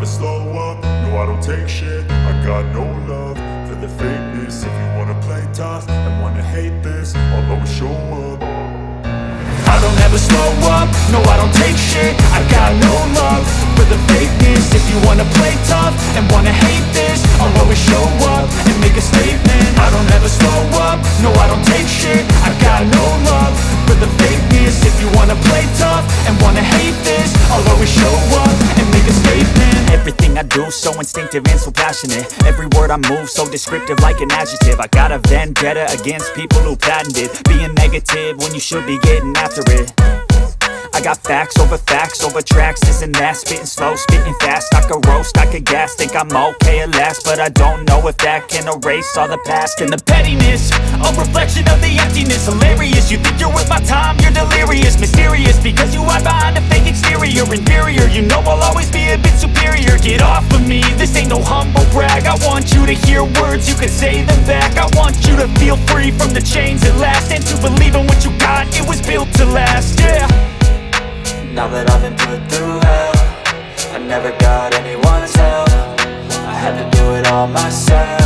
slow up, no I don't take shit. I got no love for the fakeness. If you wanna play tough and wanna hate this, I'll always show up. I don't ever slow up, no I don't take shit. I got no love for the fakeness. If you wanna play tough and wanna hate this, I'll always show up and make a statement. I don't ever slow up, no I don't take shit. I got no love for the fakeness. If you wanna play tough and wanna hate this, I'll always show up and make a statement. Everything I do so instinctive and so passionate. Every word I move so descriptive like an adjective. I got a vendetta against people who patented being negative when you should be getting after it. I got facts over tracks, this and that. Spitting slow, spitting fast, I could roast, I could gas. Think I'm okay at last, but I don't know if that can erase all the past. And the pettiness, a reflection of the emptiness. Hilarious, you think you're worth my time, you're delirious. Mysterious, because you hide behind a fake exterior. Inferior, you know I'll always be a bit superior. Get off of me, this ain't no humble brag. I want you to hear words, you can say them back. I want you to feel free from the chains at last, and to believe in what you got, it was built to last, yeah. Now that I've been put through hell, I never got anyone's help. I had to do it all myself.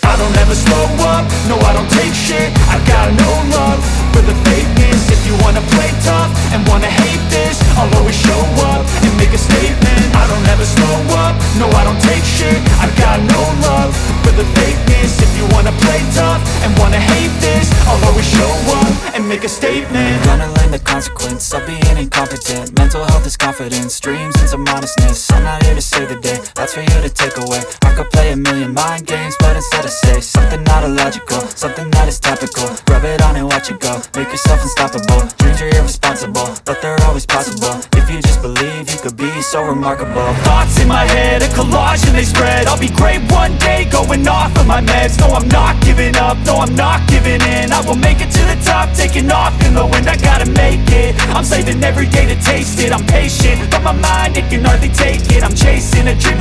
I don't ever slow up, no I don't take shit. I got no love for the fakeness. If you wanna play tough and wanna hate this, I'll always show up and make a statement. I don't ever slow up, no I don't take shit. I got no love for the fakeness. If you wanna play tough and wanna hate this, I'll always show up and make a statement. Gonna learn the consequence of being incompetent. Mental health is confidence, dreams and some honestness. I'm not here to save the day, that's for you to take away. I could play a million mind games, but instead I say something not illogical, something that is topical. Rub it on and watch it go, make yourself unstoppable. Dreams are irresponsible, but they're always possible. If you just believe, you could be so remarkable. Thoughts in my head, a collage and they spread. I'll be great one day, going off of my meds. No, I'm not giving up, no, I'm not giving in. I will make it to the top, taking off in the wind. I gotta make it, I'm saving every day to taste it. I'm patient, but my mind, it can hardly take it. I'm chasing a dream